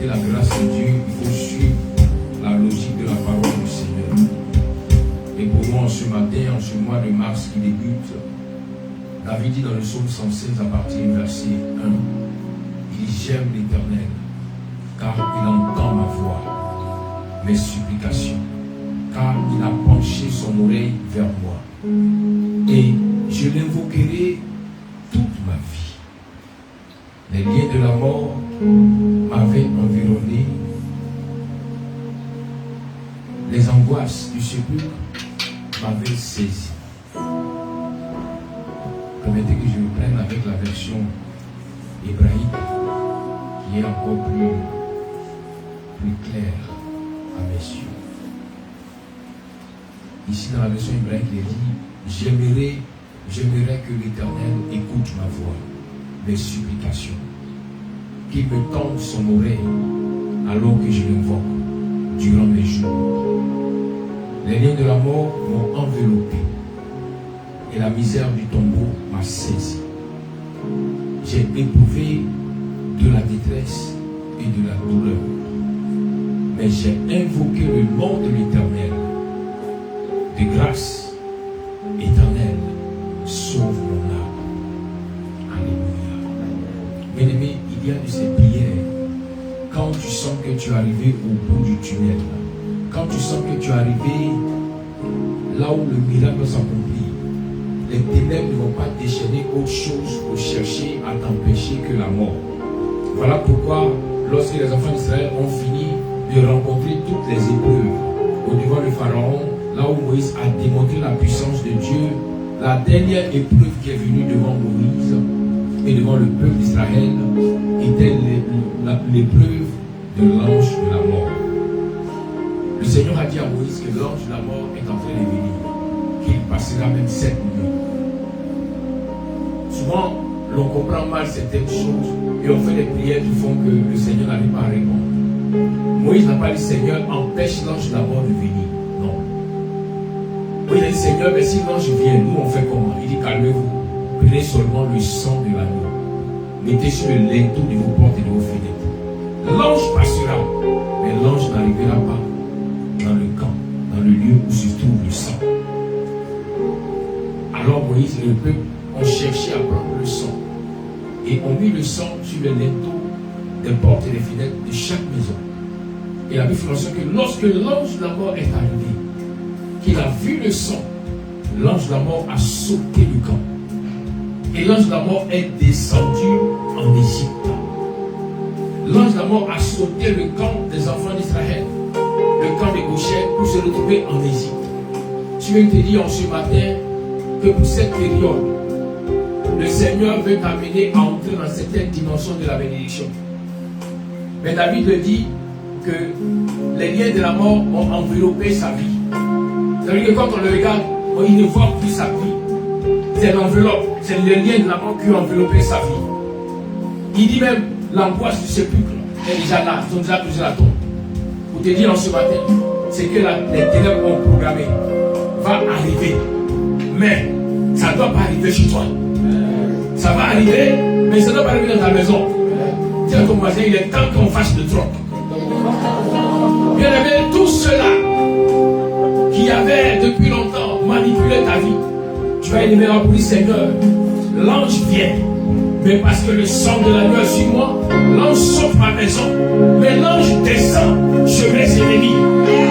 expérimenter la grâce de Dieu, il faut suivre la logique de la parole du Seigneur. Et pour moi, en ce matin, en ce mois de mars qui débute, David dit dans le psaume 116 à partir du verset 1, il dit: j'aime l'Éternel, car il entend ma voix, mes supplications, car il a penché son oreille vers moi. Et je l'invoquerai toute ma vie. Les liens de la mort m'avaient environné, les angoisses du sépulcre m'avaient saisi. Permettez que je reprenne avec la version hébraïque qui est encore plus claire à mes yeux. Ici dans la version hébraïque, il est dit: j'aimerais que l'Éternel écoute ma voix, mes supplications, qu'il me tende son oreille alors que je l'invoque durant mes jours. Les liens de la mort m'ont enveloppé et la misère du tombeau m'a saisi. J'ai éprouvé de la détresse et de la douleur, mais j'ai invoqué le nom de l'Éternel. De grâce, Éternel, sauve mon âme. Alléluia. Bien-aimé, il y a de ces prières quand tu sens que tu es arrivé au bout du tunnel, quand tu sens que tu es arrivé là où le miracle s'accomplit. Les ténèbres ne vont pas déchaîner autre chose pour chercher à t'empêcher que la mort. Voilà pourquoi, lorsque les enfants d'Israël ont fini de rencontrer toutes les épreuves au devant du Pharaon, là où Moïse a démontré la puissance de Dieu, la dernière épreuve qui est venue devant Moïse et devant le peuple d'Israël était l'épreuve de l'ange de la mort. Le Seigneur a dit à Moïse que l'ange de la mort est en train de venir, qu'il passera même 7 nuits. Souvent, l'on comprend mal certaines choses et on fait des prières qui font que le Seigneur n'arrive pas à répondre. Moïse n'a pas dit: Seigneur, empêche l'ange de la mort de venir. Non. Moïse a dit: Seigneur, mais si l'ange vient, nous on fait comment? Il dit: calmez-vous, prenez seulement le sang de l'agneau, mettez sur le linteau de vos portes et de vos fenêtres. L'ange passera, mais l'ange n'arrivera pas dans le camp, dans le lieu où se trouve le sang. Alors Moïse et le peuple ont cherché à prendre le sang et ont mis le sang sur le linteau des portes et des fenêtres de chaque maison. Et la Bible fait mention que lorsque l'ange de la mort est arrivé, qu'il a vu le sang, l'ange de la mort a sauté le camp. Et l'ange de la mort est descendu en Égypte. L'ange de la mort a sauté le camp des enfants d'Israël, le camp de Goshen, pour se retrouver en Égypte. Je vais te dire en ce matin que pour cette période, le Seigneur veut t'amener à entrer dans certaines dimensions de la bénédiction. Mais David le dit que les liens de la mort ont enveloppé sa vie. C'est-à-dire que quand on le regarde, il ne voit plus sa vie. C'est l'enveloppe, c'est les liens de la mort qui ont enveloppé sa vie. Il dit même l'angoisse du sépulcre est déjà là, ils ont déjà posé la tombe. Pour te dire en ce matin, c'est que les ténèbres ont programmé va arriver. Mais ça ne doit pas arriver chez toi. Ça va arriver, mais ça ne doit pas arriver dans ta maison. Dis à ton voisin, il est temps qu'on fasse le troc. Bien aimé, tous ceux-là qui avaient depuis longtemps manipulé ta vie, tu vas élever pour dire: Seigneur, l'ange vient, mais parce que le sang de l'agneau est sur moi, l'ange sauve ma maison, mais l'ange descend sur mes ennemis.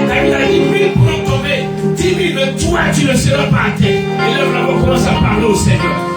David a dit: 1000 pourront tomber, 10 000, mais toi tu ne seras pas à terre. Et là, on commence à parler au Seigneur.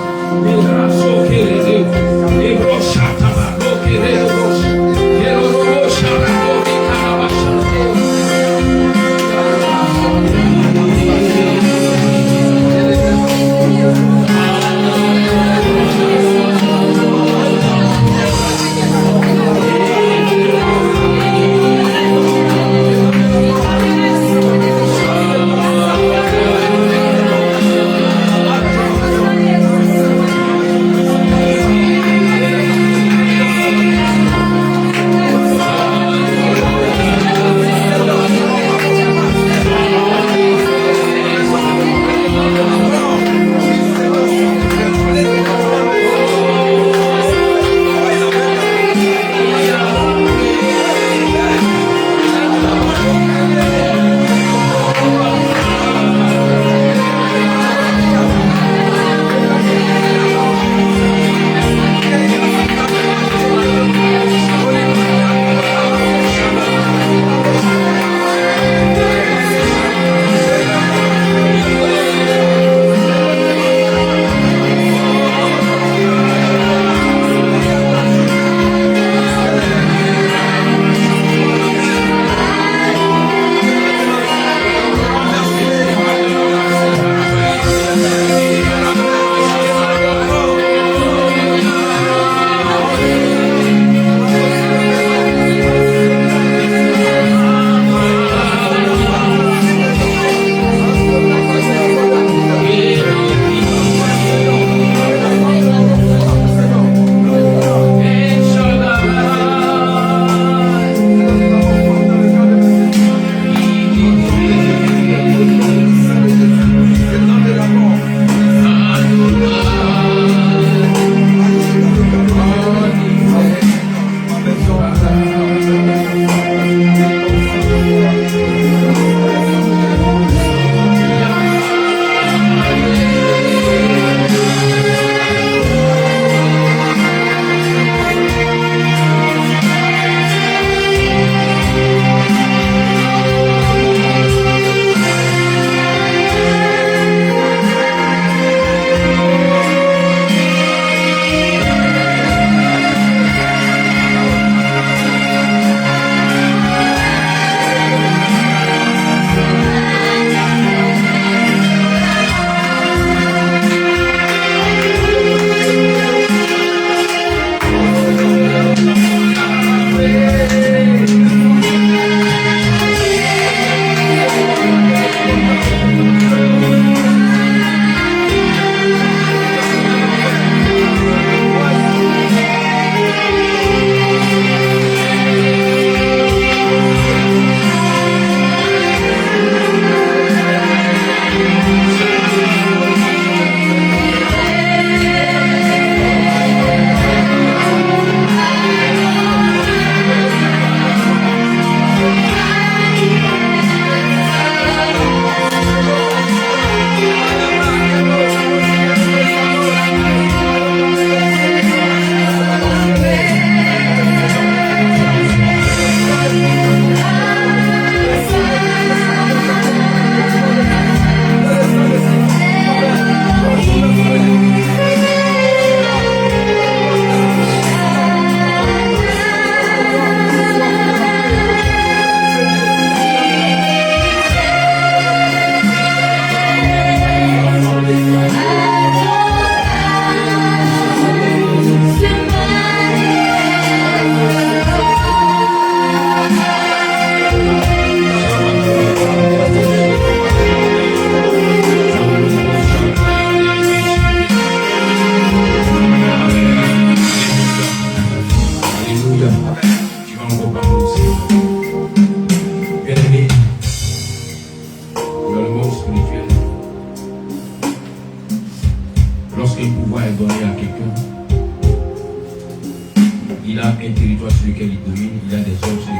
il domine, il y a des hommes sur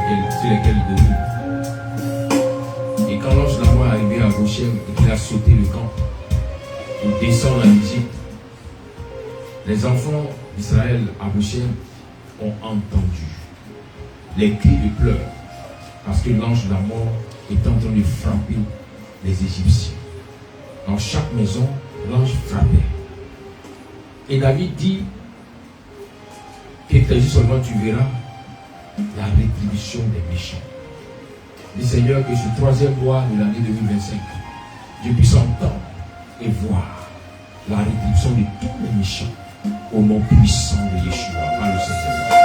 lesquels il domine. Et quand l'ange de la mort est arrivé à Goshen et qu'il a sauté le camp pour descendre en Égypte, les enfants d'Israël à Goshen ont entendu les cris de pleurs parce que l'ange de la mort est en train de frapper les Égyptiens. Dans chaque maison, l'ange frappait. Et David dit qu'il te dit seulement tu verras la rétribution des méchants. Dis Seigneur que ce troisième mois de l'année 2025, je puisse entendre et voir la rétribution de tous les méchants au nom puissant de Yeshua, par le Seigneur.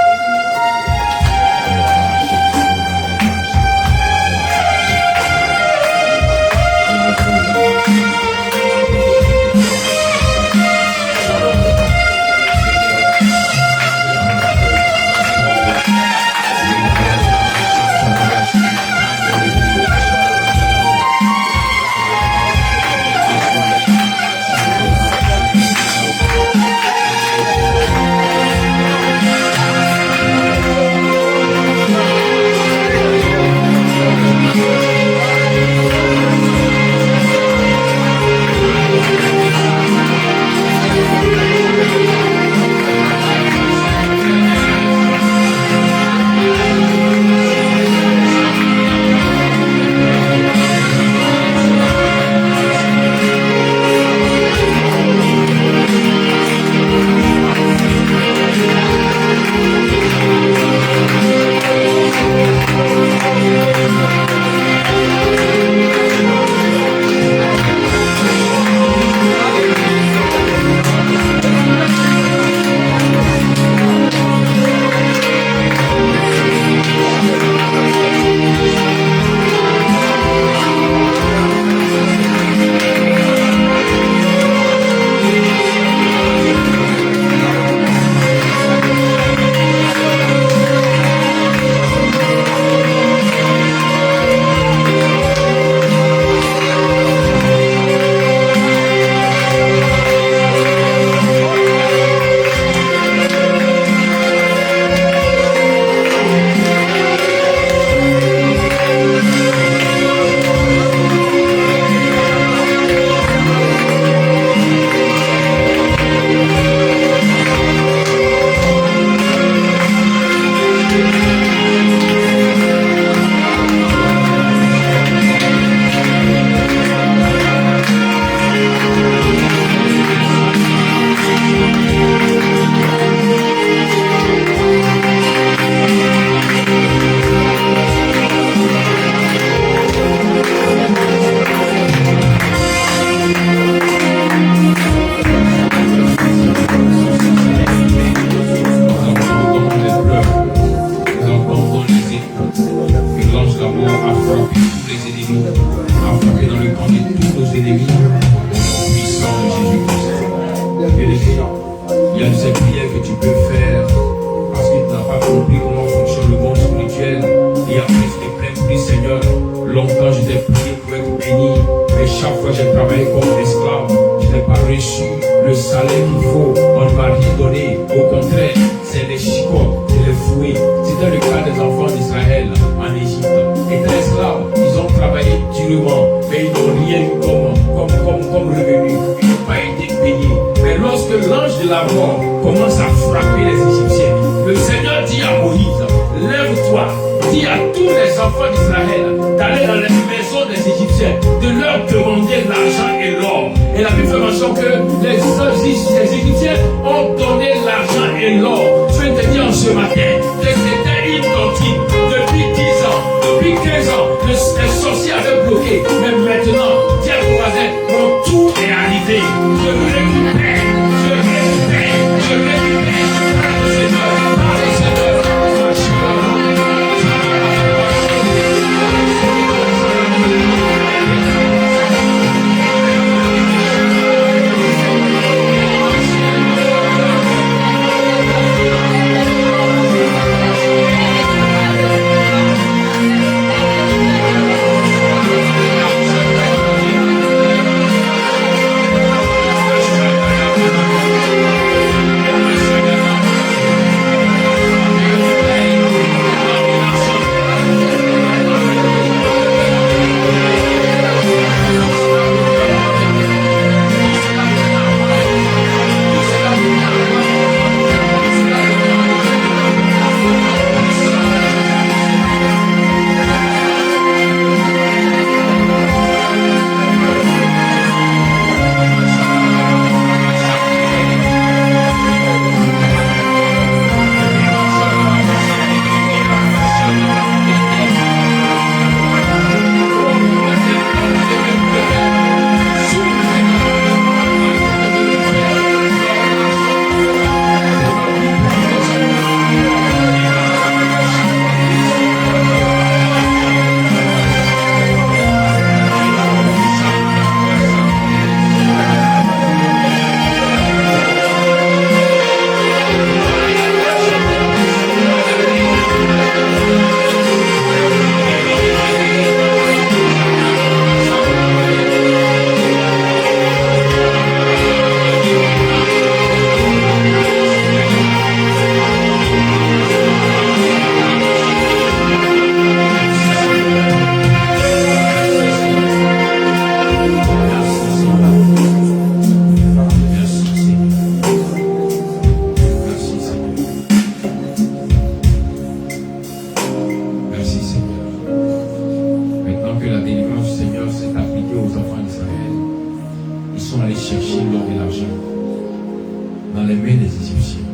les mains des Égyptiens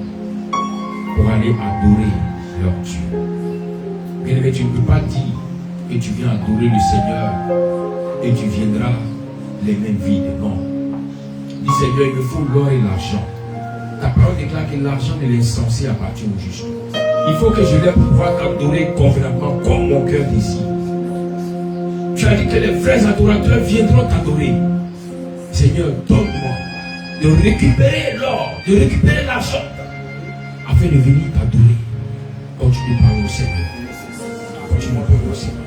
pour aller adorer leur Dieu. Bien-aimé, tu ne peux pas dire que tu viens adorer le Seigneur et tu viendras les mains vides. Non. Dis Seigneur, il me faut l'or et l'argent. Ta parole déclare que l'argent et l'insensé appartiennent au juste. Il faut que je l'aie pour pouvoir t'adorer convenablement comme mon cœur désire. Tu as dit que les vrais adorateurs viendront t'adorer. Seigneur, donne-moi de récupérer l'or, de récupérer l'argent, afin de venir t'adorer. Continue par le Seigneur. Continue par le Seigneur.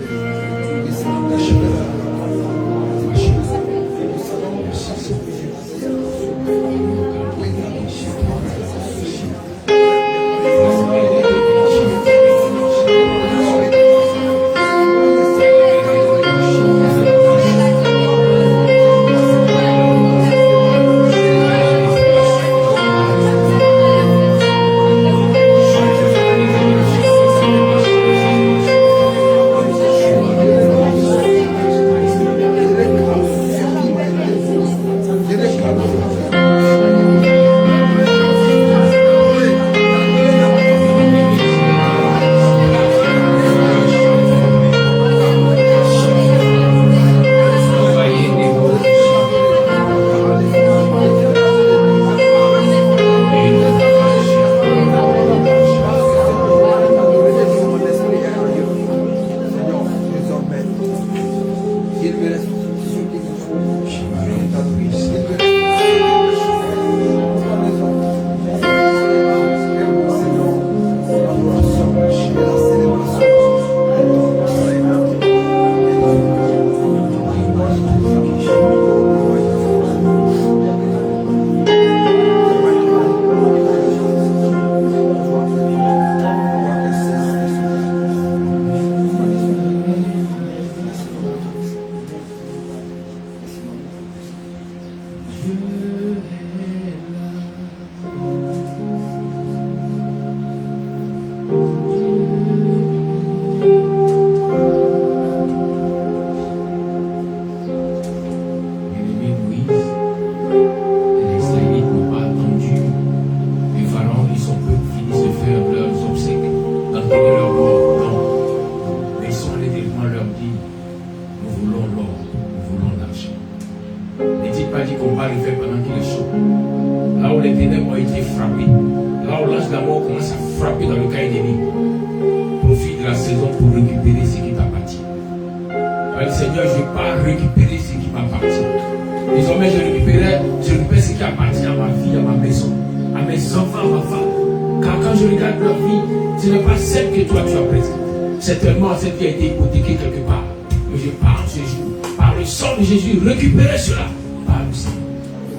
Certainement, cette vie a été hypothéquée quelque part. Mais je parle ce jour, par le sang de Jésus, récupérez cela. Par le Seigneur.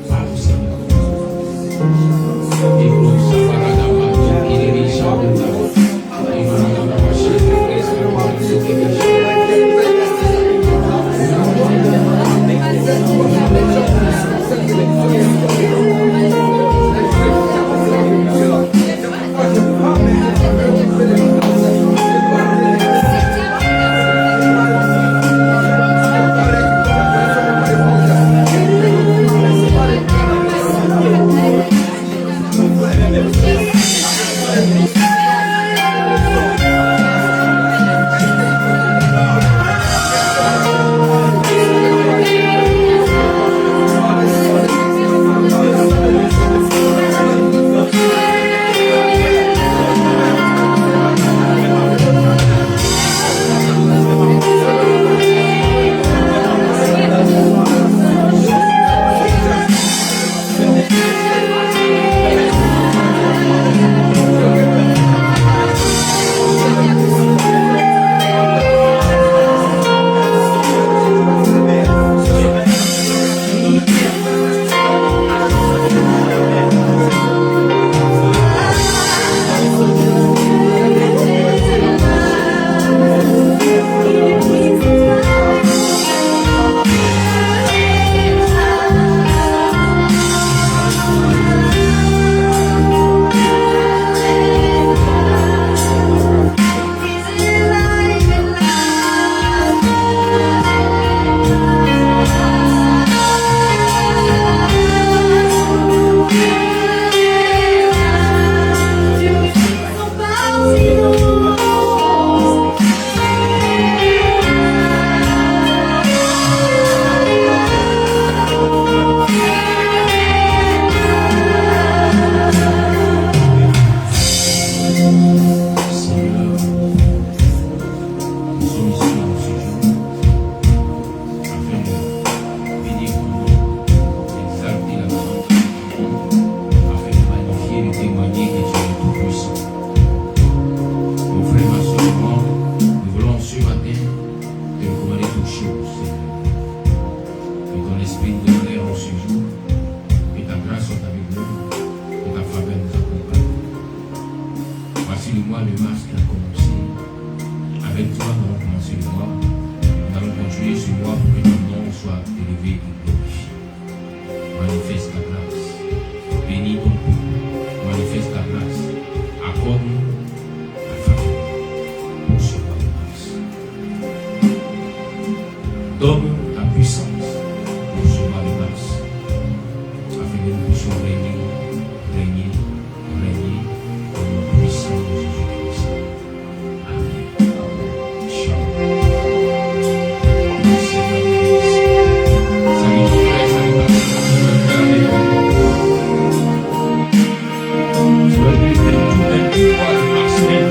Par le Seigneur. Avec toi, nous allons commencer le mois. Nous allons continuer ce mois pour que ton nom soit élevé et glorifié. Manifeste ta grâce. Bénis ton peuple. Manifeste ta grâce. Accorde-nous la faveur pour ce mois de mars. Donne ta puissance pour ce mois de mars. Afin que nous puissions régner au nom puissant de Jésus-Christ. Amen. Shalom. Seigneur, salut ton frère, salut ta soeur.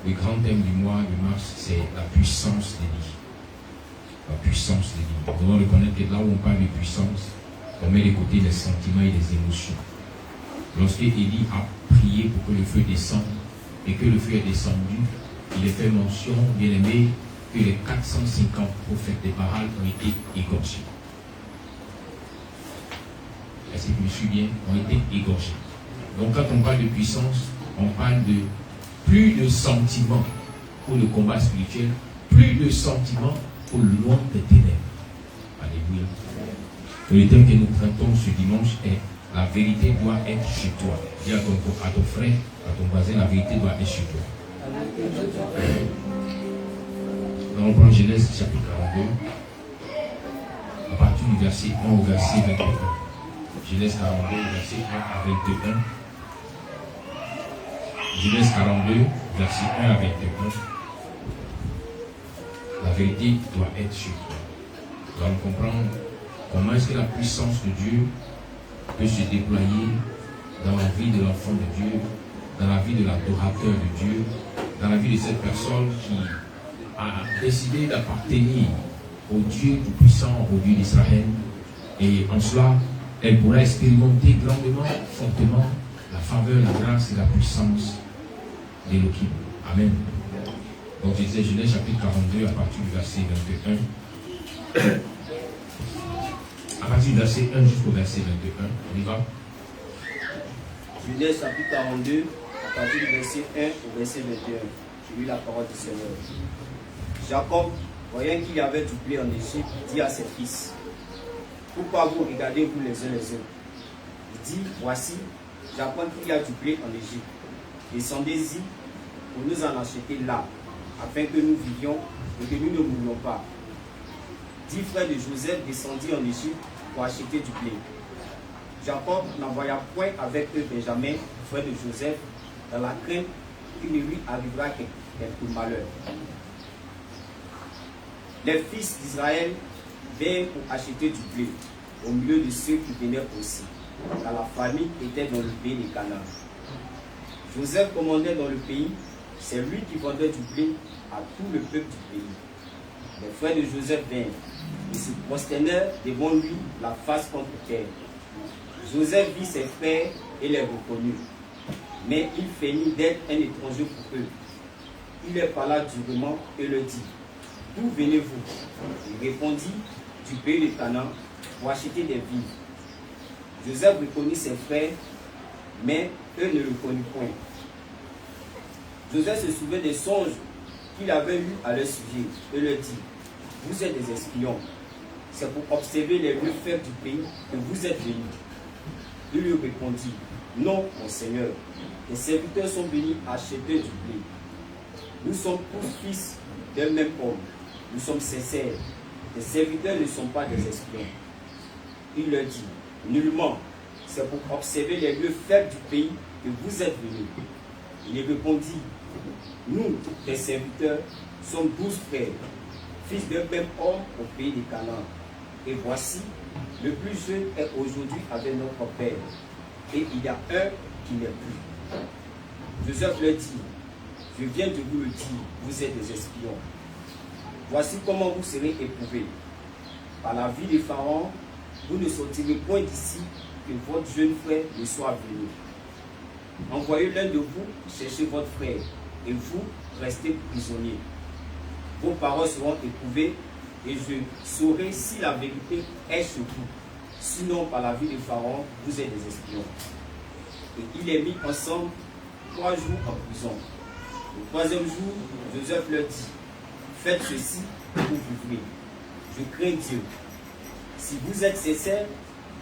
Le grand thème du mois de mars, c'est la puissance des lits. La puissance des lits. Nous devons reconnaître que là où on parle de puissance, on met de côté les sentiments et les émotions. Lorsque Élie a prié pour que le feu descende et que le feu est descendu, il est fait mention, bien aimé, que les 450 prophètes de Baal ont été égorgés. Est-ce que je me suis bien? Ont été égorgés. Donc quand on parle de puissance, on parle de plus de sentiments pour le combat spirituel, plus de sentiments pour le loin des ténèbres. Alléluia. Le thème que nous traitons ce dimanche est la vérité doit être chez toi. Dis à ton frère, à ton voisin, la vérité doit être chez toi. Nous allons prendre Genèse chapitre 42, à partir du verset 1 au verset 21. Genèse 42, verset 1 à 21. Genèse 42, verset 1 à 21. La vérité doit être chez toi. Nous allons comprendre comment est-ce que la puissance de Dieu peut se déployer dans la vie de l'enfant de Dieu, dans la vie de l'adorateur de Dieu, dans la vie de cette personne qui a décidé d'appartenir au Dieu tout-puissant, au Dieu d'Israël. Et en cela, elle pourra expérimenter grandement, fortement la faveur, la grâce et la puissance d'Élohim. Amen. Donc je disais Genèse chapitre 42 à partir du verset 21. À partir du verset 1 jusqu'au verset 21. On y va. Genèse chapitre 42 à partir du verset 1 au verset 21. Je lis la parole du Seigneur. Jacob, voyant qu'il y avait du blé en Égypte, dit à ses fils: pourquoi vous regardez vous les uns les autres? Il dit: voici, j'apprends qu'il y a du blé en Égypte. Descendez-y pour nous en acheter là, afin que nous vivions et que nous ne mourions pas. 10 frères de Joseph descendirent en Égypte pour acheter du blé. Jacob n'envoya point avec eux Benjamin, frère de Joseph, dans la crainte qu'il ne lui arrivera quelque malheur. Les fils d'Israël vinrent pour acheter du blé, au milieu de ceux qui venaient aussi, car la famine était dans le pays de Canaan. Joseph commandait dans le pays, c'est lui qui vendait du blé à tout le peuple du pays. Les frères de Joseph vinrent, et se prosternèrent devant lui la face contre terre. Joseph vit ses frères et les reconnut, mais il feignit d'être un étranger pour eux. Il leur parla durement et leur dit: d'où venez-vous? Il répondit: du pays de Canaan, pour acheter des vivres. Joseph reconnut ses frères, mais eux ne le connurent point. Joseph se souvint des songes qu'il avait eus à leur sujet et leur dit: vous êtes des espions, c'est pour observer les lieux faibles du pays que vous êtes venus. Il lui répondit: non, mon Seigneur, les serviteurs sont venus acheter du blé. Nous sommes tous fils d'un même homme. Nous sommes sincères. Les serviteurs ne sont pas des espions. Il leur dit, nullement, c'est pour observer les lieux faibles du pays que vous êtes venus. Il répondit, nous, tes serviteurs, sommes 12 frères, fils d'un même homme au pays de Canaan. Et voici, le plus jeune est aujourd'hui avec notre père. Et il y a un qui n'est plus. Joseph leur dit, je viens de vous le dire, vous êtes des espions. Voici comment vous serez éprouvés. Par la vie de Pharaon, vous ne sortirez point d'ici que votre jeune frère ne soit venu. Envoyez l'un de vous chercher votre frère, et vous restez prisonniers. Vos paroles seront éprouvées, et je saurai si la vérité est sur vous. Sinon, par la vie de Pharaon, vous êtes des espions. Et il est mis ensemble 3 jours en prison. Le 3e jour, Joseph leur dit, faites ceci et vous vivrez. Je crains Dieu. Si vous êtes sincères,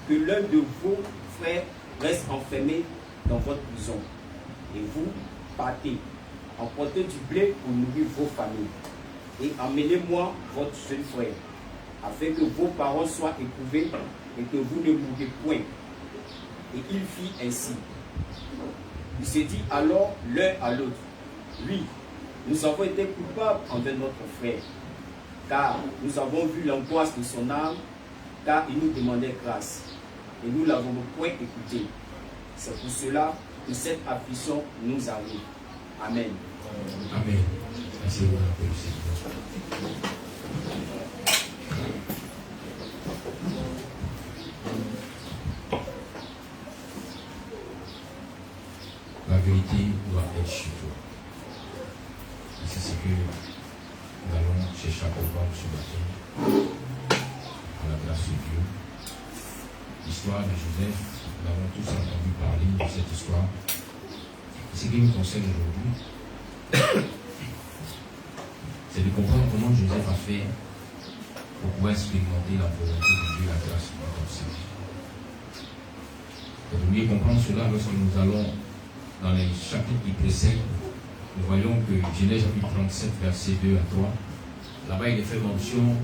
que l'un de vos frères reste enfermé dans votre prison. Et vous, partez, emportez du blé pour nourrir vos familles. Et emmenez-moi votre jeune frère, afin que vos parents soient éprouvés et que vous ne mourrez point. Et il fit ainsi. Il se dit alors l'un à l'autre, oui, nous avons été coupables envers notre frère, car nous avons vu l'angoisse de son âme, car il nous demandait grâce, et nous ne l'avons point écouté. C'est pour cela que cette affliction nous arrive. Amen. Amen. Merci beaucoup. La vérité doit être chez toi. Et c'est ce que nous allons chercher à comprendre ce matin. À la grâce de Dieu. L'histoire de Joseph, nous avons tous entendu parler de cette histoire. Et ce qui nous concerne aujourd'hui, c'est de comprendre comment Joseph a fait pour pouvoir expérimenter la volonté de Dieu, la grâce de Dieu dans sa vie. Pour mieux comprendre cela, lorsque nous allons dans les chapitres qui précèdent, nous voyons que Genèse chapitre 37, versets 2 à 3, là-bas il est fait mention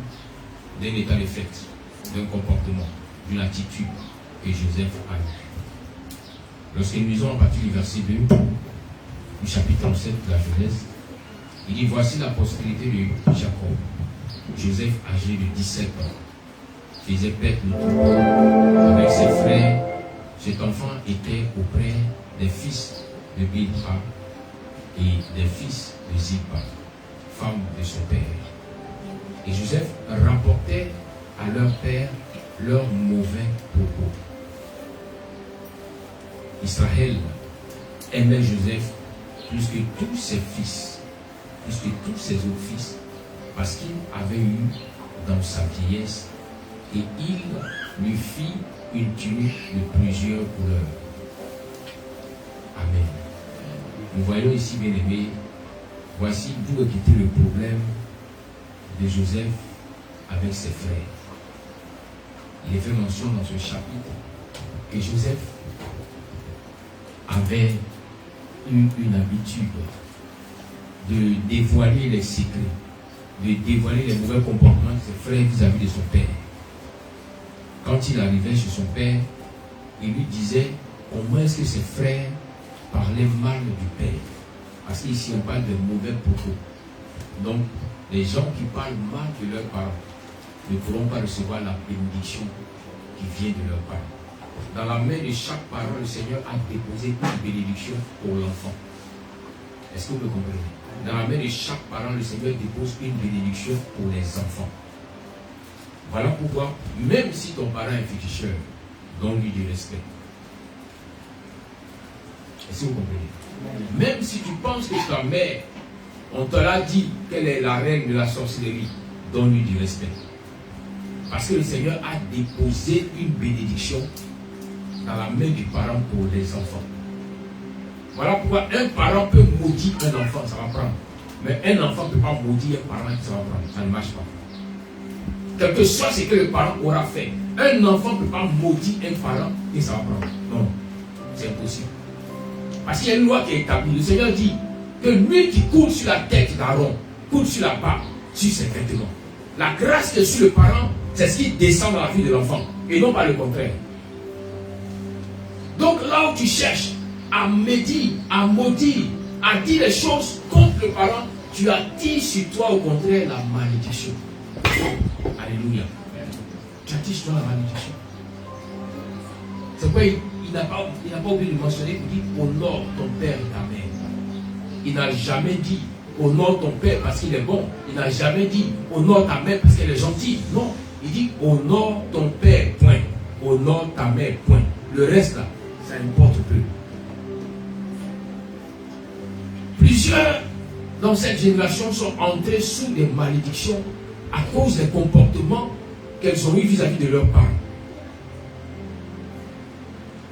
d'un état de fait, d'un comportement, d'une attitude que Joseph a eu. Lorsque nous lisons à partir du verset 2 du chapitre 37 de la Genèse, il dit, voici la postérité de Jacob, Joseph âgé de 17 ans, faisait paître le troupeau avec ses frères. Cet enfant était auprès des fils de Bilha et des fils de Zilpa, femme de son père. Et Joseph rapportait à leur père leurs mauvais propos. Israël aimait Joseph plus que tous ses fils, plus que tous ses autres fils, parce qu'il avait eu dans sa vieillesse, et il lui fit une tunique de plusieurs couleurs. Amen. Nous voyons ici, bien aimés, voici d'où était le problème de Joseph avec ses frères. Il est fait mention dans ce chapitre que Joseph avait eu une habitude de dévoiler les secrets, de dévoiler les mauvais comportements de ses frères vis-à-vis de son père. Quand il arrivait chez son père, il lui disait comment est-ce que ses frères parlaient mal du père. Parce qu'ici on parle de mauvais propos. Donc, les gens qui parlent mal de leurs parents ne pourront pas recevoir la bénédiction qui vient de leurs parents. Dans la main de chaque parent, le Seigneur a déposé une bénédiction pour l'enfant. Est-ce que vous me comprenez? Dans la main de chaque parent, le Seigneur dépose une bénédiction pour les enfants. Voilà pourquoi, même si ton parent est féticheur, donne-lui du respect. Est-ce que vous comprenez? Même si tu penses que ta mère, on te l'a dit qu'elle est la reine de la sorcellerie, donne-lui du respect. Parce que le Seigneur a déposé une bénédiction dans la main du parent pour les enfants. Voilà pourquoi un parent peut maudire un enfant, ça va prendre. Mais un enfant ne peut pas maudire un parent, ça va prendre. Ça ne marche pas. Quel que soit ce que le parent aura fait, un enfant ne peut pas maudire un parent et ça va prendre. Non, c'est impossible. Parce qu'il y a une loi qui est établie. Le Seigneur dit, que l'huile qui coule sur la tête d'Aaron coule sur la barbe, sur ses vêtements. La grâce qui est sur le parent, c'est ce qui descend dans la vie de l'enfant, et non pas le contraire. Donc là où tu cherches à médire, à maudire, à dire les choses contre le parent, tu attires sur toi au contraire la malédiction. Alléluia. Tu attires sur toi la malédiction. C'est pourquoi il n'a pas oublié de mentionner, il dit honore ton père et ta mère. Il n'a jamais dit honore ton père parce qu'il est bon. Il n'a jamais dit honore ta mère parce qu'elle est gentille. Non, il dit honore ton père, point. Honore ta mère, point. Le reste là, ça importe peu. Plusieurs dans cette génération sont entrés sous des malédictions à cause des comportements qu'elles ont eu vis-à-vis de leurs parents.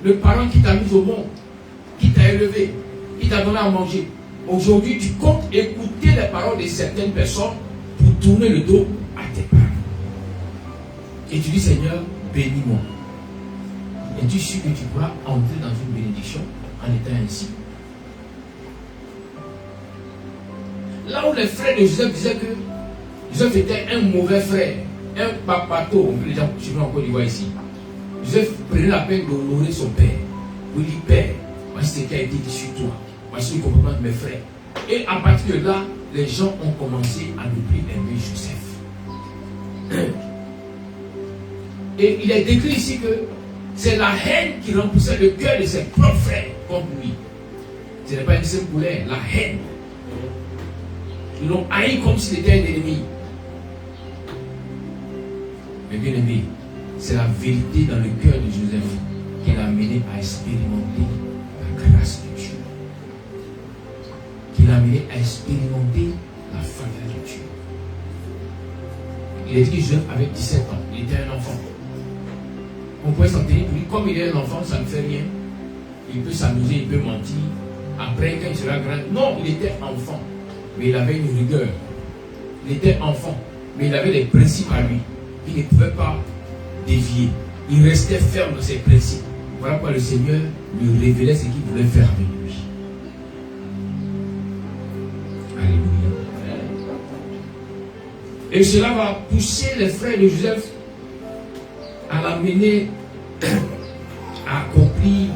Le parent qui t'a mis au monde, qui t'a élevé, qui t'a donné à manger. Aujourd'hui, tu comptes écouter les paroles de certaines personnes pour tourner le dos à tes parents. Et tu dis, Seigneur, bénis-moi. Et tu sais que tu pourras entrer dans une bénédiction en étant ainsi. Là où les frères de Joseph disaient que Joseph était un mauvais frère, un papato, on peut les gens en Côte d'Ivoire ici. Joseph prenait la peine d'honorer son père. Pour lui dire, Père, voici ce qui a été dit sur toi. Voici le comportement de mes frères. Et à partir de là, les gens ont commencé à ne plus aimer Joseph. Et il est décrit ici que c'est la haine qui remplissait le cœur de ses propres frères contre lui. Ce n'est pas une simple colère, la haine. Ils l'ont haï comme s'il était un ennemi. Mais bien aimé, c'est la vérité dans le cœur de Joseph qui l'a amené à expérimenter la grâce de Dieu. Qui l'a amené à expérimenter la faveur de Dieu. Il est dit que Joseph avait 17 ans, il était un enfant. On pourrait s'en tenir pour lui, comme il est un enfant, ça ne fait rien. Il peut s'amuser, il peut mentir. Après, quand il sera grand, non, il était enfant. Mais il avait une rigueur. Il était enfant, mais il avait des principes à lui. Il ne pouvait pas dévier. Il restait ferme dans ses principes. Voilà pourquoi le Seigneur lui révélait ce qu'il voulait faire avec lui. Alléluia. Et cela va pousser les frères de Joseph à l'amener à accomplir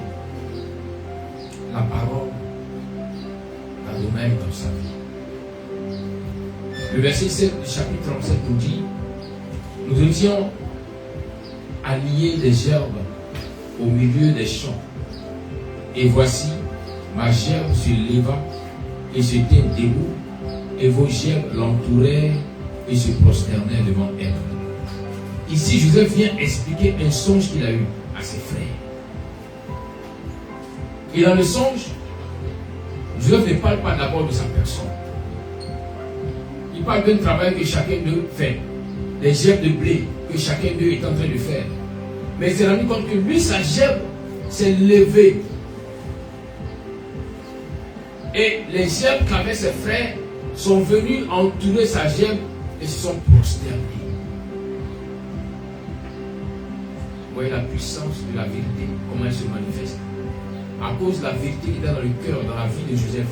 la parole d'Adonai dans sa vie. Le verset 7 du chapitre 37 nous dit: nous étions alliés des herbes au milieu des champs. Et voici, ma gerbe se leva et se tint debout, et vos gerbes l'entourèrent et se prosternèrent devant elle. Ici, Joseph vient expliquer un songe qu'il a eu à ses frères. Et dans le songe, Joseph ne parle pas d'abord de sa personne. Il parle d'un travail que chacun d'eux fait, des gerbes de blé que chacun d'eux est en train de faire. Mais il s'est rendu compte que lui, sa gerbe s'est levée. Et les gerbes qu'avaient ses frères sont venus entourer sa gerbe et se sont prosternés. Vous voyez la puissance de la vérité, comment elle se manifeste. À cause de la vérité qui est dans le cœur, dans la vie de Joseph.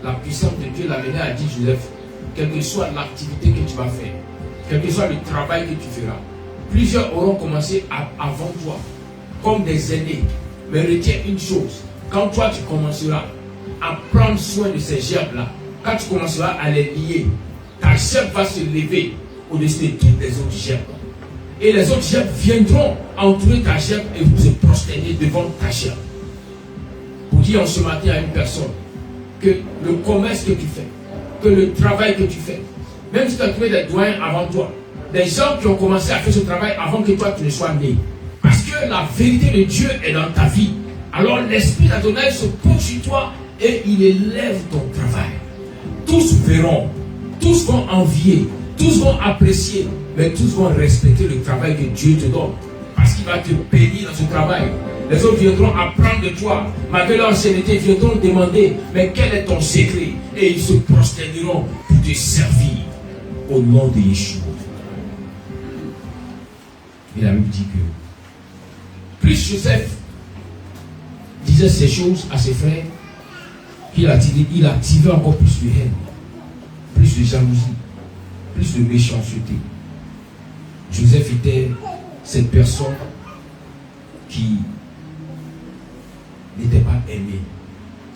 La puissance de Dieu l'a mené à dire, Joseph, quelle que soit l'activité que tu vas faire, quel que soit le travail que tu feras, plusieurs auront commencé avant toi, comme des aînés. Mais retiens une chose, quand toi tu commenceras à prendre soin de ces gerbes-là, quand tu commenceras à les lier, ta gerbe va se lever au-dessus de toutes les autres gerbes. Et les autres gerbes viendront entourer ta gerbe et vous se prosterner devant ta gerbe. Pour dire en ce matin à une personne que le commerce que tu fais, que le travail que tu fais, même si tu as trouvé des doyens avant toi, des gens qui ont commencé à faire ce travail avant que toi tu ne sois né, parce que la vérité de Dieu est dans ta vie, alors l'Esprit d'Adonai se pose sur toi et il élève ton travail. Tous verront, tous vont envier, tous vont apprécier, mais tous vont respecter le travail que Dieu te donne, parce qu'il va te bénir dans ce travail. Les autres viendront apprendre de toi, malgré leur ancienneté, viendront demander, mais quel est ton secret? Et ils se prosterneront pour te servir au nom de Yeshua. Et la Bible dit que plus Joseph disait ces choses à ses frères, qu'il a activé encore plus de haine, plus de jalousie, plus de méchanceté. Joseph était cette personne qui n'était pas aimée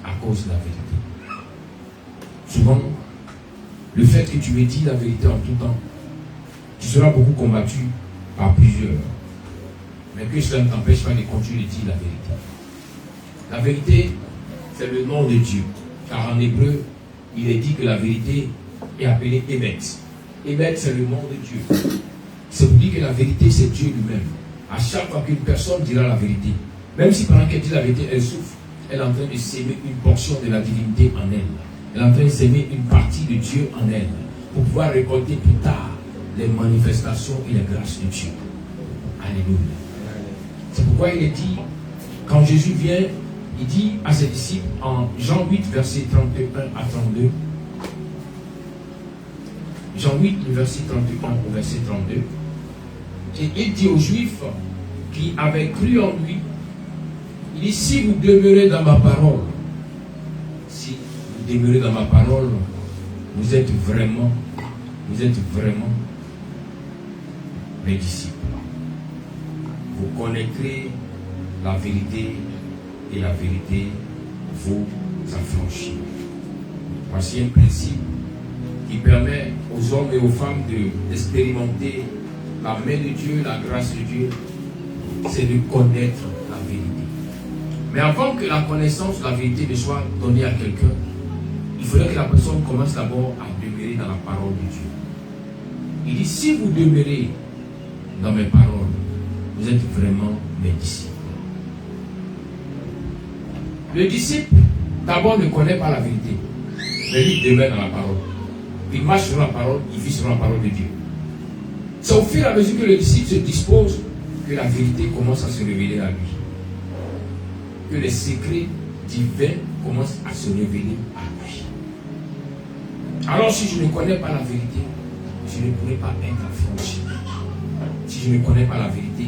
à cause de la vérité. Souvent, le fait que tu me dis la vérité en tout temps, tu seras beaucoup combattu par plusieurs. Mais que cela ne t'empêche pas de continuer de dire la vérité. La vérité, c'est le nom de Dieu. Car en hébreu, il est dit que la vérité est appelée Emet. Emet, c'est le nom de Dieu. Ça vous dit que la vérité, c'est Dieu lui-même. À chaque fois qu'une personne dira la vérité, même si pendant qu'elle dit la vérité, elle souffre, elle est en train de s'aimer une portion de la divinité en elle. Elle est en train de s'aimer une partie de Dieu en elle. Pour pouvoir récolter plus tard les manifestations et les grâces de Dieu. Alléluia. C'est pourquoi il est dit, quand Jésus vient, il dit à ses disciples en Jean 8, verset 31 à 32. Jean 8, le verset 31 au verset 32. Et il dit aux Juifs qui avaient cru en lui, il dit, si vous demeurez dans ma parole, si vous demeurez dans ma parole, vous êtes vraiment mes disciples. Vous connaîtrez la vérité et la vérité vous affranchira. Voici un principe qui permet aux hommes et aux femmes d'expérimenter la main de Dieu, la grâce de Dieu, c'est de connaître la vérité. Mais avant que la connaissance de la vérité ne soit donnée à quelqu'un, il faudrait que la personne commence d'abord à demeurer dans la parole de Dieu. Il dit, si vous demeurez dans mes paroles, vous êtes vraiment mes disciples. Le disciple, d'abord, ne connaît pas la vérité, mais lui demeure dans la parole. Il marche sur la parole, il vit sur la parole de Dieu. C'est au fur et à mesure que le disciple se dispose que la vérité commence à se révéler à lui. Que les secrets divins commencent à se révéler à lui. Alors si je ne connais pas la vérité, je ne pourrai pas être affranchi. Si je ne connais pas la vérité,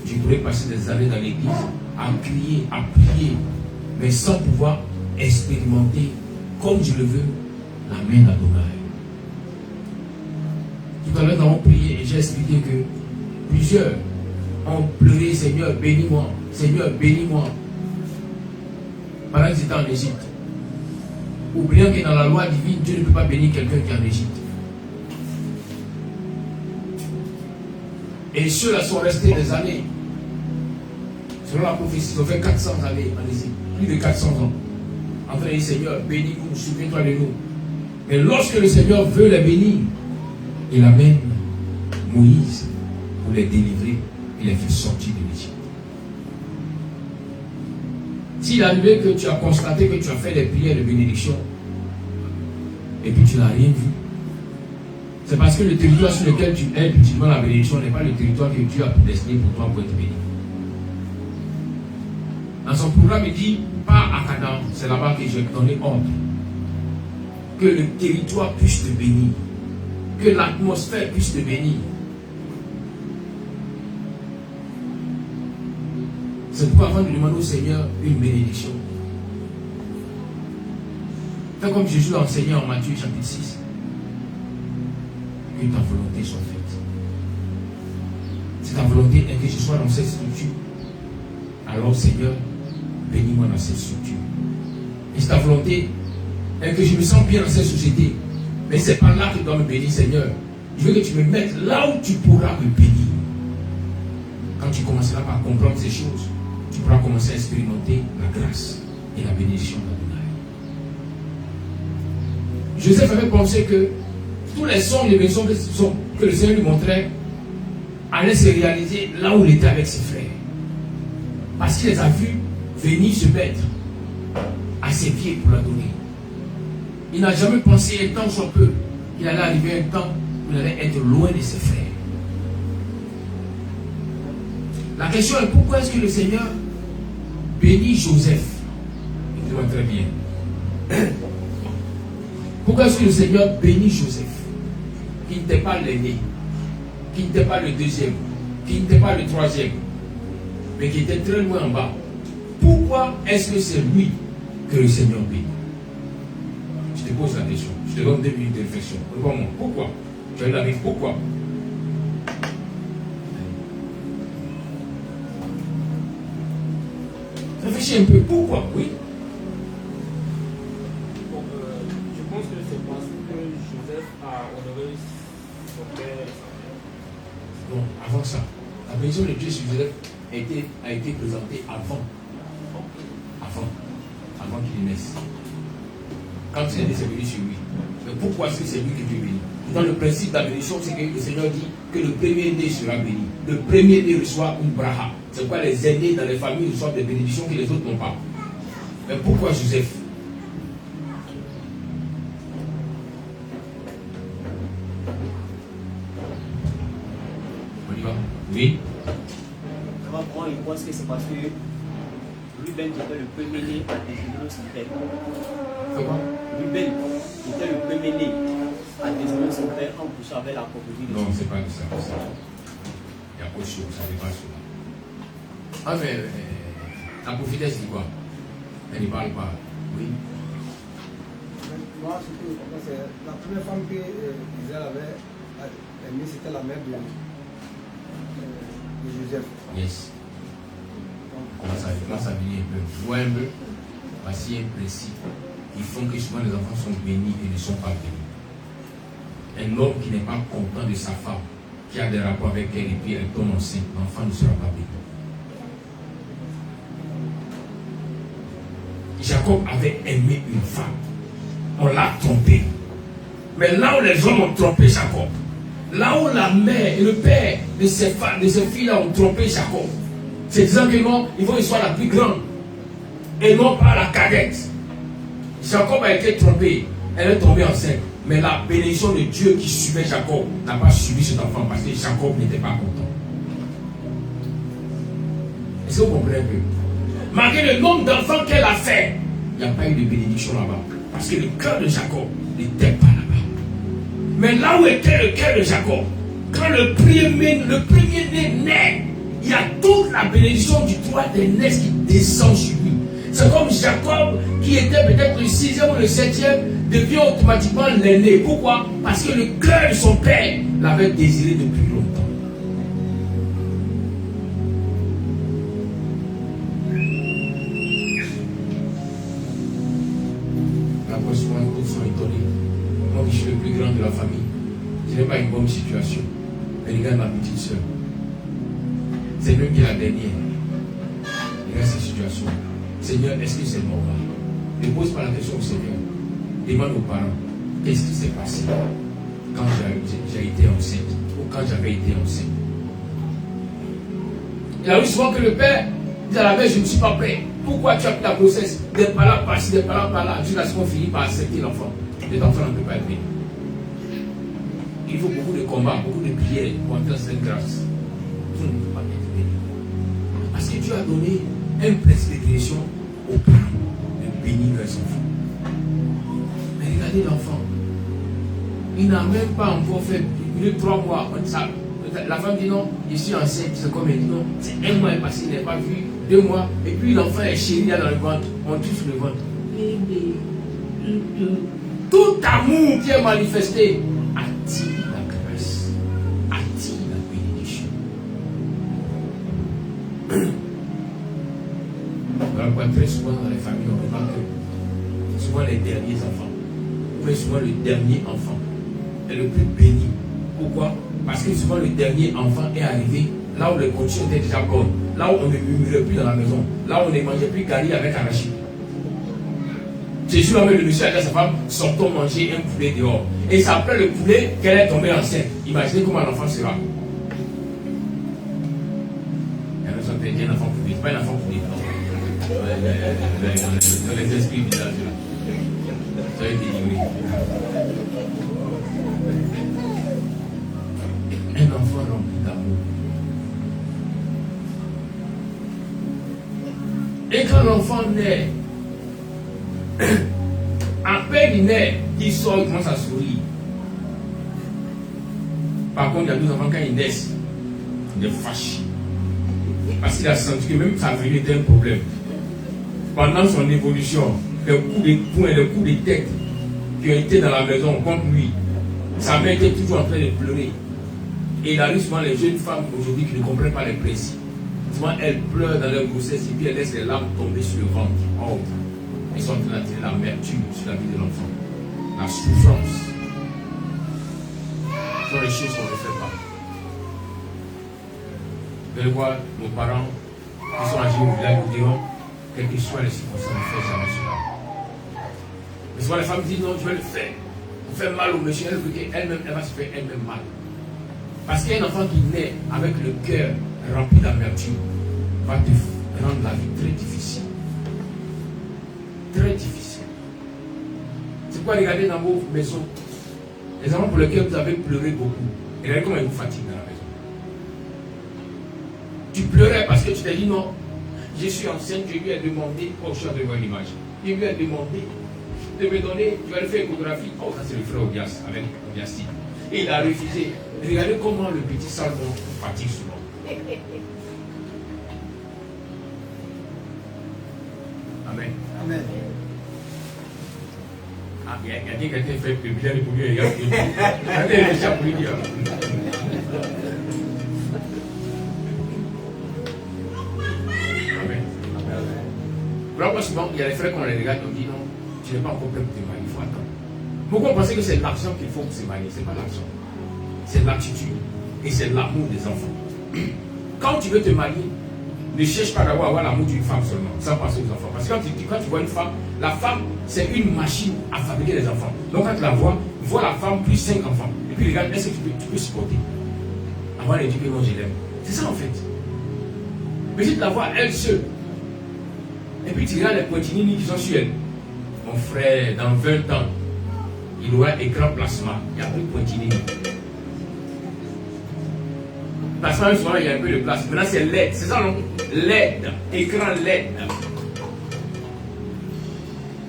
je pourrais passer des années dans l'église à crier, à prier, mais sans pouvoir expérimenter, comme je le veux, la main d'Adonai. Tout à l'heure, nous avons prié et j'ai expliqué que plusieurs ont pleuré, Seigneur, bénis-moi, Seigneur, bénis-moi. Pendant qu'ils étaient en Égypte. Oubliant que dans la loi divine, Dieu ne peut pas bénir quelqu'un qui est en Égypte. Et ceux-là sont restés des années. Selon la prophétie, ils ont fait 400 années en Égypte. Plus de 400 ans. En train de dire, Seigneur, bénis-nous, souviens-toi de nous. Mais lorsque le Seigneur veut les bénir, il amène Moïse pour les délivrer et les faire sortir de l'Égypte. S'il arrivait que tu as constaté que tu as fait des prières de bénédiction et puis tu n'as rien vu, c'est parce que le territoire sur lequel tu es, ultimement la bénédiction n'est pas le territoire que Dieu a destiné pour toi pour être béni. Dans son programme, il dit, pas à Canaan, c'est là-bas que j'ai donné ordre. Que le territoire puisse te bénir. Que l'atmosphère puisse te bénir. C'est pourquoi avant de demander au Seigneur une bénédiction, fais comme Jésus l'a enseigné en Matthieu chapitre 6. Que ta volonté soit faite. Si ta volonté est que je sois dans cette structure, alors Seigneur, bénis-moi dans cette structure. Et si ta volonté est que je me sens bien dans cette société, mais c'est pas là que tu dois me bénir, Seigneur. Je veux que tu me mettes là où tu pourras me bénir. Quand tu commenceras par comprendre ces choses, tu pourras commencer à expérimenter la grâce et la bénédiction d'Adonai. Joseph avait pensé que tous les sons et les maisons que le Seigneur lui montrait allaient se réaliser là où il était avec ses frères. Parce qu'il les a vus venir se mettre à ses pieds pour l'adorer. Il n'a jamais pensé un temps soit peu qu'il allait arriver un temps où il allait être loin de ses frères. La question est pourquoi est-ce que le Seigneur bénit Joseph? Écoutez-moi très bien. Pourquoi est-ce que le Seigneur bénit Joseph, qui n'était pas l'aîné, qui n'était pas le deuxième, qui n'était pas le troisième, mais qui était très loin en bas? Pourquoi est-ce que c'est lui que le Seigneur bénit? te pose la question. Je te donne 2 minutes de réflexion. Réponds-moi. Pourquoi? Tu as eu la vie. Pourquoi? Réfléchis un peu. Pourquoi? Oui. Je pense que c'est parce que Joseph a honoré son père et sa mère. Non, avant ça. La bénédiction de Dieu sur Joseph a été présentée avant. Avant qu'il naisse. Quand il est né, c'est venu sur lui. Mais pourquoi est-ce que c'est lui qui est béni? Dans le principe de la bénédiction, c'est que le Seigneur dit que le premier-né sera béni. Le premier-né reçoit une braha. C'est quoi les aînés dans les familles reçoivent des bénédictions que les autres n'ont pas. Mais pourquoi Joseph? On y va? Oui. Moi, je pense que c'est parce que Ruben était le premier-né à désigner son père. Comment? Ruben était le premier-né à désigner son père en couchant avec la prophétie de Non, son c'est pas ça. Il y a autre chose, ça n'est pas cela. Ah, mais la prophétesse dit quoi? Elle ne parle pas. Oui. Moi, ce que je comprends, c'est la première femme que Israël avait aimée, c'était la mère de Joseph. Yes. Commence à venir un peu. Tu vois un peu? Voici un principe qui font que souvent les enfants sont bénis et ne sont pas bénis. Un homme qui n'est pas content de sa femme, qui a des rapports avec elle et puis elle tombe enceinte, l'enfant ne sera pas béni. Jacob avait aimé une femme. On l'a trompé. Mais là où les hommes ont trompé Jacob, là où la mère et le père de ces filles-là ont trompé Jacob, c'est disant que non, il faut qu'il soit la plus grande et non pas la cadette. Jacob a été trompé, elle est tombée enceinte. Mais la bénédiction de Dieu qui suivait Jacob n'a pas suivi cet enfant parce que Jacob n'était pas content. Est-ce que vous comprenez un peu? Malgré le nombre d'enfants qu'elle a fait, il n'y a pas eu de bénédiction là-bas. Parce que le cœur de Jacob n'était pas là-bas. Mais là où était le cœur de Jacob, quand le premier-né naît, il y a toute la bénédiction du droit des naisses qui descend sur lui. C'est comme Jacob qui était peut-être le 6e ou le 7e, devient automatiquement l'aîné. Pourquoi? Parce que le cœur de son père l'avait désiré depuis longtemps. Après, souvent, les autres sont étonnés. Moi, je suis le plus grand de la famille. Je n'ai pas une bonne situation. Mais regarde ma petite soeur. C'est même qui est la dernière. Regarde cette situation. Seigneur, est-ce que c'est normal? Ne pose pas la question au Seigneur. Demande aux parents, qu'est-ce qui s'est passé quand j'ai été enceinte ou quand j'avais été enceinte? Il arrive souvent que le père dit à la mère, je ne suis pas prêt. Pourquoi tu as pris la grossesse? Des par là, par-ci, des par là, par-là. Jusqu'à ce qu'on finit par accepter l'enfant. L'enfant ne peut pas être béni. Il faut beaucoup de combats, beaucoup de prières pour entrer dans cette grâce. Vous ne pouvez pas être béni. Parce que Dieu a donné un principe de bénédiction aux parents de bénir leurs enfants. Mais regardez l'enfant. Il n'a même pas encore fait 3 mois. La femme dit non, je suis enceinte. C'est comme elle dit non, c'est 1 mois passé, il n'a pas vu 2 mois. Et puis l'enfant est chéri là dans le ventre. On touche le ventre. Tout amour qui est manifesté attire la grâce, attire la bénédiction. Voilà, très souvent dans les familles, on remarque que souvent les derniers enfants, mais souvent le dernier enfant est le plus béni. Pourquoi? Parce que souvent le dernier enfant est arrivé là où les conditions étaient déjà bonnes, là où on ne murmurait plus dans la maison, là où on ne mangeait plus gari avec arachide. Jésus a mis le monsieur avec sa femme, sortons manger un poulet dehors. Et c'est après le poulet qu'elle est tombée enceinte. Imaginez comment l'enfant sera. Elle ne s'entend pas un enfant poulet, pas un enfant poulet. Dans les esprits villages là. Ça va être délivré. Un enfant rempli d'amour. Et quand l'enfant naît, à peine il naît, il sort, il commence à sourire. Par contre, il y a 2 enfants, quand ils naissent, il est fâché. Parce qu'il a senti que même sa venue était un problème. Pendant son évolution, les coups de poing, les coups de tête, qui était dans la maison contre lui. Sa mère était toujours en train de pleurer. Et il arrive souvent les jeunes femmes aujourd'hui qui ne comprennent pas les principes. Souvent elles pleurent dans leur grossesse et puis elles laissent les larmes tomber sur le ventre. Oh, elles sont en train d'attirer l'amertume sur la vie de l'enfant. La souffrance. Ce sont les choses qu'on ne fait pas. Vous allez voir nos parents qui sont âgés au village nous diront, quelles que soient les circonstances, ne faites jamais cela. Mais souvent les femmes disent non, je vais le faire. On fait mal au monsieur, elle-même, elle va se faire elle-même mal. Parce qu'il y a un enfant qui naît avec le cœur rempli d'amertume va te rendre la vie très difficile. Très difficile. C'est quoi regarder dans vos maisons les enfants pour lesquels vous avez pleuré beaucoup. Et regardez comment ils vous fatiguent dans la maison. Tu pleurais parce que tu t'es dit non, je suis enceinte, je lui ai demandé, oh je suis en train de voir une image, je lui ai demandé de me donner, tu vas le faire échographie, oh ça c'est le frère Odias avec Odiasti. Et il a refusé. Regardez comment le petit Salmon fatigue souvent. Amen. Amen. Ah, il y a quelqu'un qui fait le bilan pour lui. Regardez les chats pour lui dire. Amen. Voilà, souvent, il y a les frères qu'on les regarde, on dit non, tu n'es pas encore prêt pour te marier, il faut attendre. Beaucoup pensent que c'est l'argent qu'il faut pour se marier, ce n'est pas l'argent. C'est l'attitude et c'est l'amour des enfants. Quand tu veux te marier, ne cherche pas d'abord à avoir l'amour d'une femme seulement, sans penser aux enfants. Parce que quand tu vois une femme, la femme, c'est une machine à fabriquer des enfants. Donc quand tu la vois la femme plus 5 enfants. Et puis regarde, est-ce que tu peux supporter? Avant de dire que non, je l'aime. C'est ça en fait. Mais si tu la vois elle seule, et puis tu regardes les pointinini qui sont sur elle, mon frère, dans 20 ans, il aura écran plasma, il n'y a plus de pointinini. Plasma, souvent, il y a un peu de place. Maintenant, c'est LED. C'est ça, non? LED. Écran LED.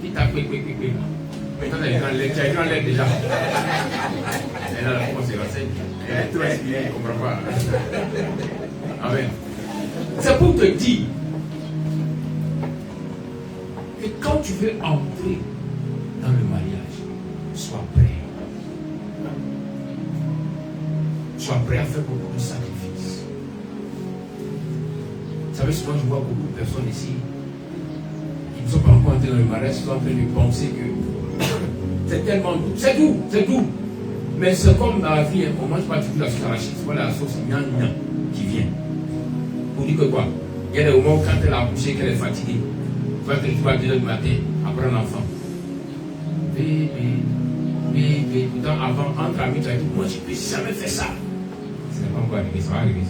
Il t'a quick. Maintenant, tu as écran LED. Tu as écran LED déjà. Et là, comment c'est lancé? Elle est trop inspirée, elle ne comprend pas. Amen. C'est pour te dire que quand tu veux entrer dans le mariage, sois prêt. Sois prêt à faire beaucoup de sacrifices. Vous savez, souvent je vois beaucoup de personnes ici qui ne sont pas encore entrées dans le mariage, qui sont en train de penser que c'est tellement doux. C'est doux. Mais c'est comme dans la vie, on ne mange pas toujours la sauce arachide, c'est pas la sauce gnan qui vient. Pour dire que quoi? Il y a des moments où quand elle a accouché, qu'elle est fatiguée, tu vas 2 heures du matin, après un enfant. Bébé, pourtant avant, entre amis, tu as dit, moi je ne peux jamais faire ça. Ce n'est pas encore arrivé, ça va arriver.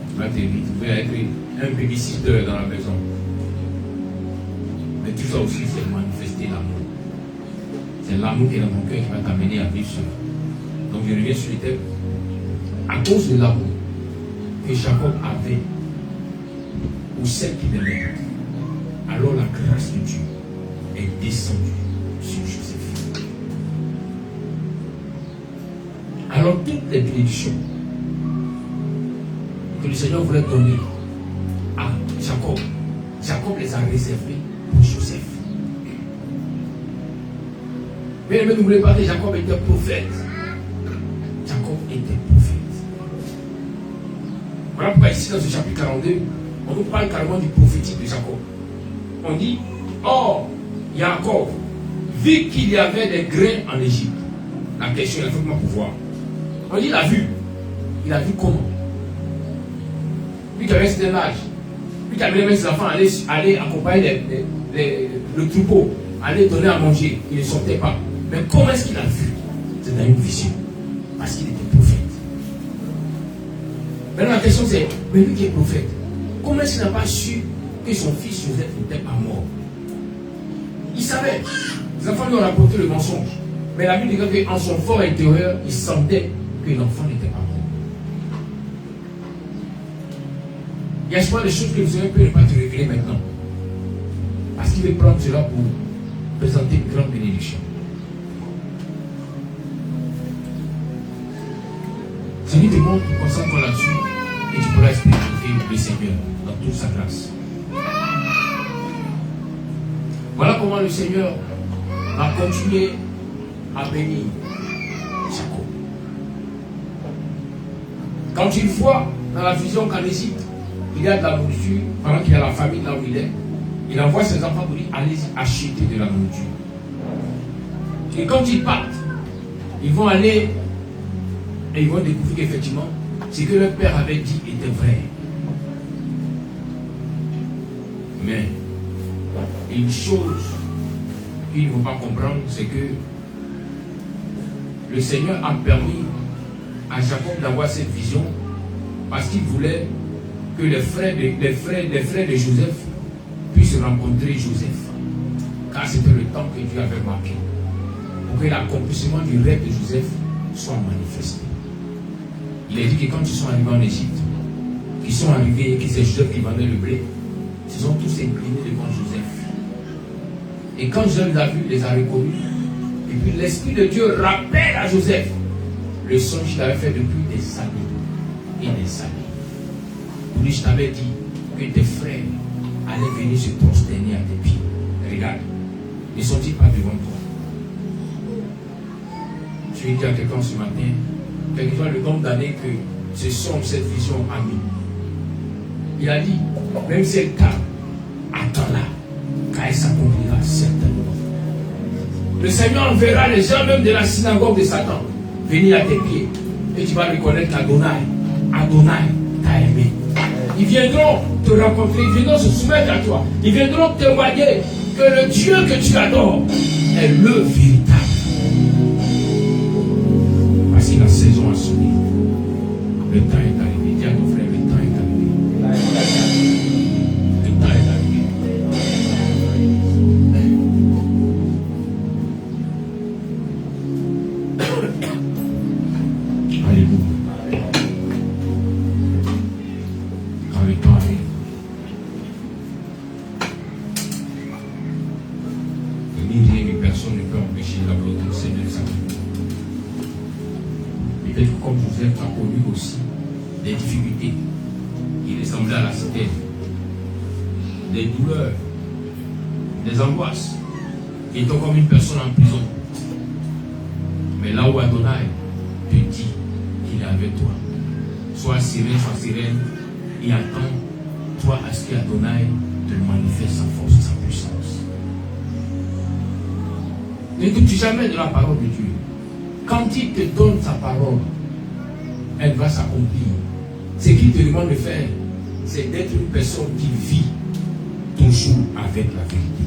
Tu vas être un babysitter dans la maison. Mais tout ça aussi, c'est manifester l'amour. C'est l'amour qui est dans ton cœur qui va t'amener à vivre cela. Donc je reviens sur le thème. À cause de l'amour que Jacob avait pour celle qui l'aimait, alors la grâce de Dieu est descendue sur Joseph. Alors toutes les bénédictions que le Seigneur voulait donner à Jacob, Jacob les a réservées pour Joseph. Mais n'oubliez pas que Jacob était prophète. Jacob était prophète. Voilà pourquoi ici dans ce chapitre 42, on nous parle carrément du prophétique de Jacob. On dit, or, Jacob, vu qu'il y avait des grains en Égypte, la question est vraiment pour voir. On dit, il a vu. Il a vu comment? Lui qui avait un certain âge, lui qui avait même ses enfants aller accompagner le troupeau, aller donner à manger, il ne sortait pas. Mais comment est-ce qu'il a vu? C'est dans une vision. Parce qu'il était prophète. Maintenant la question c'est, mais lui qui est prophète, comment est-ce qu'il n'a pas su que son fils Joseph n'était pas mort? Il savait. Les enfants lui ont rapporté le mensonge. Mais la Bible dit qu'en son fort intérieur, il sentait que l'enfant n'était pas mort. Il y a souvent des choses que le Seigneur peut ne pas te révéler maintenant. Parce qu'il veut prendre cela pour présenter une grande bénédiction. Seigneur te montre, concentre-toi là-dessus et tu pourras expérimenter le Seigneur dans toute sa grâce. Voilà comment le Seigneur va continuer à bénir Jacob. Quand il voit dans la vision qu'en Égypte, il y a de la nourriture, pendant qu'il y a la famine là où il envoie ses enfants pour dire allez acheter de la nourriture. Et quand ils partent, ils vont aller et ils vont découvrir qu'effectivement, ce que leur père avait dit était vrai. Mais une chose qu'il ne faut pas comprendre, c'est que le Seigneur a permis à Jacob d'avoir cette vision parce qu'il voulait que les frères de Joseph puissent rencontrer Joseph. Car c'était le temps que Dieu avait marqué pour que l'accomplissement du rêve de Joseph soit manifesté. Il a dit que quand ils sont arrivés en Égypte, qu'ils sont arrivés et que c'est Joseph qui vendait le blé, ils se sont tous inclinés devant Joseph. Et quand Joseph les a vus, les a reconnus, et puis l'Esprit de Dieu rappelle à Joseph le songe qu'il avait fait depuis des années et des années. Pour lui, je t'avais dit que tes frères allaient venir se prosterner à tes pieds. Regarde, ne sont-ils pas devant toi? Je vais dire à quelqu'un ce matin, quel que soit le nombre d'années que ce songe, cette vision a mis. Il a dit, même si elle tarde, attends-la, car elle s'accomplira certainement. Le Seigneur enverra les gens même de la synagogue de Satan venir à tes pieds. Et tu vas reconnaître qu'Adonai t'a aimé. Ils viendront te rencontrer, ils viendront se soumettre à toi. Ils viendront témoigner que le Dieu que tu adores est le véritable. Parce que la saison a sonné. Le temps est arrivé. Dis à ton frère, le temps est arrivé. Le temps est arrivé. Alléluia. Quand le temps arrive, ni rien ni personne ne peut empêcher la volonté du Seigneur de s'accomplir. Peut-être que comme Joseph a connu aussi des difficultés, il ressemblait à la cité, des douleurs, des angoisses, il était comme une personne en prison. Mais là où Adonai te dit qu'il est avec toi, sois sereine, et attends-toi à ce qu'Adonai te manifeste sa force et sa puissance. Ne doute jamais de la parole de Dieu. Quand il te donne sa parole, elle va s'accomplir. Ce qu'il te demande de faire, c'est d'être une personne qui vit toujours avec la vérité.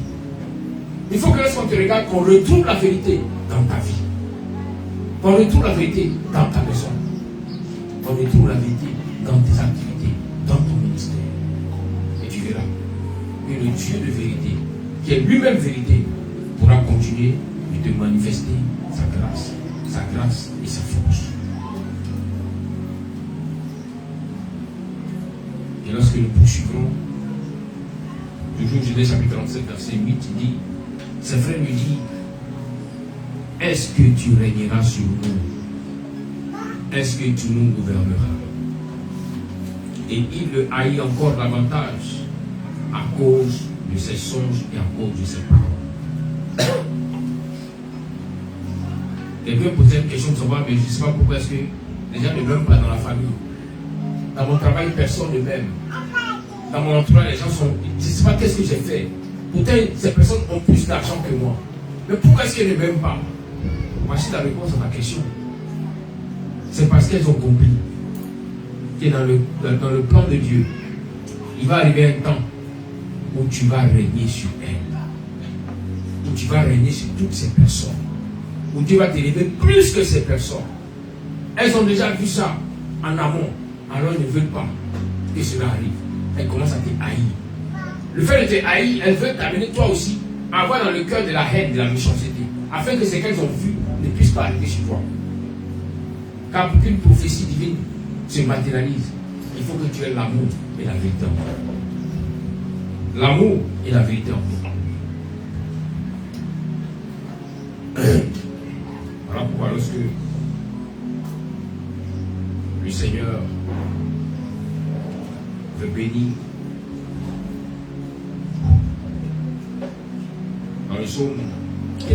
Il faut que lorsqu'on te regarde, qu'on retrouve la vérité dans ta vie. Qu'on retrouve la vérité dans ta maison. Qu'on retrouve la vérité dans tes activités, dans ton ministère. Et tu verras que le Dieu de vérité, qui est lui-même vérité, pourra continuer de te manifester sa grâce et sa force. Et lorsque nous poursuivrons, toujours Genèse chapitre 37, verset 8, il dit, ses frères lui disent, est-ce que tu régneras sur nous? Est-ce que tu nous gouverneras? Et il le haït encore davantage à cause de ses songes et à cause de ses paroles. Quelqu'un posait une question de savoir, mais je ne sais pas pourquoi est-ce que les gens ne m'aiment pas dans la famille. Dans mon travail, personne ne m'aime. Dans mon entourage, les gens sont... Je ne sais pas qu'est-ce que j'ai fait. Pourtant, ces personnes ont plus d'argent que moi. Mais pourquoi est-ce qu'elles ne m'aiment pas? Voici la réponse à ta question. C'est parce qu'elles ont compris que dans le plan de Dieu, il va arriver un temps où tu vas régner sur elles. Où tu vas régner sur toutes ces personnes. Où Dieu va t'élever plus que ces personnes. Elles ont déjà vu ça en amont. Alors elles ne veulent pas que cela arrive. Elles commencent à te haïr. Le fait de te haïr, elles veulent t'amener toi aussi à avoir dans le cœur de la haine, de la méchanceté. Afin que ce qu'elles ont vu ne puisse pas arriver chez toi. Car pour qu'une prophétie divine se matérialise, il faut que tu aies l'amour et la vérité en toi. L'amour et la vérité en toi. Voilà pourquoi lorsque le Seigneur veut bénir, psaume 15,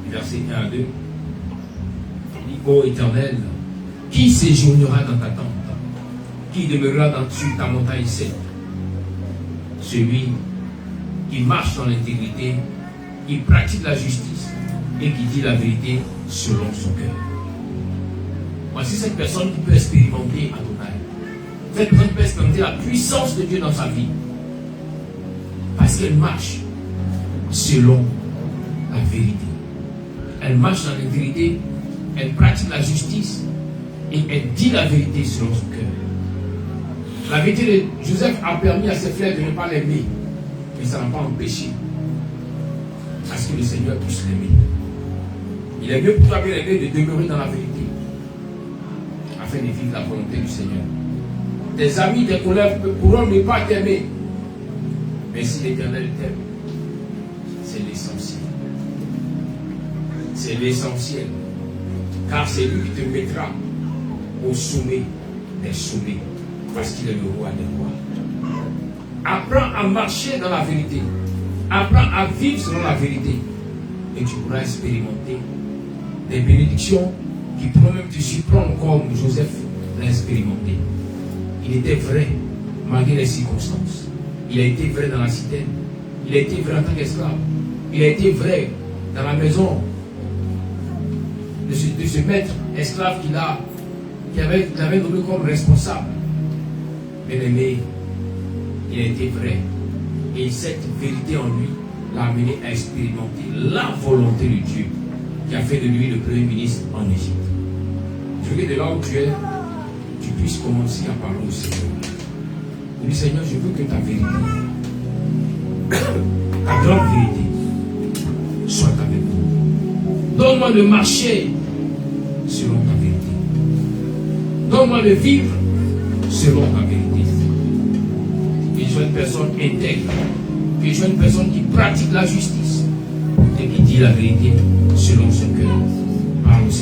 versets 1 à 2. Il dit, ô Éternel, qui séjournera dans ta tente? Qui demeurera sur ta montagne sainte? Celui qui marche dans l'intégrité, qui pratique la justice et qui dit la vérité selon son cœur. Voici cette personne qui peut expérimenter Adonai. Cette personne peut expérimenter la puissance de Dieu dans sa vie. Parce qu'elle marche selon la vérité. Elle marche dans l'intégrité, elle pratique la justice et elle dit la vérité selon son cœur. La vérité de Joseph a permis à ses frères de ne pas l'aimer, mais ça n'a pas empêché à ce que le Seigneur puisse l'aimer. Il est mieux pour toi, bien aimé, de demeurer dans la vérité afin de vivre la volonté du Seigneur. Tes amis, tes collègues pourront ne pas t'aimer, mais si l'Éternel t'aime, c'est l'essentiel. C'est l'essentiel. Car c'est lui qui te mettra au sommet des sommets. Parce qu'il est le roi des rois. Apprends à marcher dans la vérité. Apprends à vivre selon la vérité. Et tu pourras expérimenter des bénédictions qui pourront même te surprendre comme Joseph l'a expérimenté. Il était vrai malgré les circonstances. Il a été vrai dans la citerne. Il a été vrai en tant qu'esclave. Il a été vrai dans la maison de ce maître esclave qui avait nommé comme responsable. Bien-aimé, il a été vrai. Et cette vérité en lui l'a amené à expérimenter la volonté de Dieu qui a fait de lui le premier ministre en Égypte. Je veux que de là où tu es, tu puisses commencer à parler au Seigneur. Oui, Seigneur, je veux que ta vérité, ta grande vérité, soit avec nous. Donne-moi de marcher selon ta vérité. Donne-moi de vivre selon ta vérité. Que je sois une personne intègre, que je sois une personne qui pratique la justice et qui dit la vérité selon son cœur. Par le Seigneur.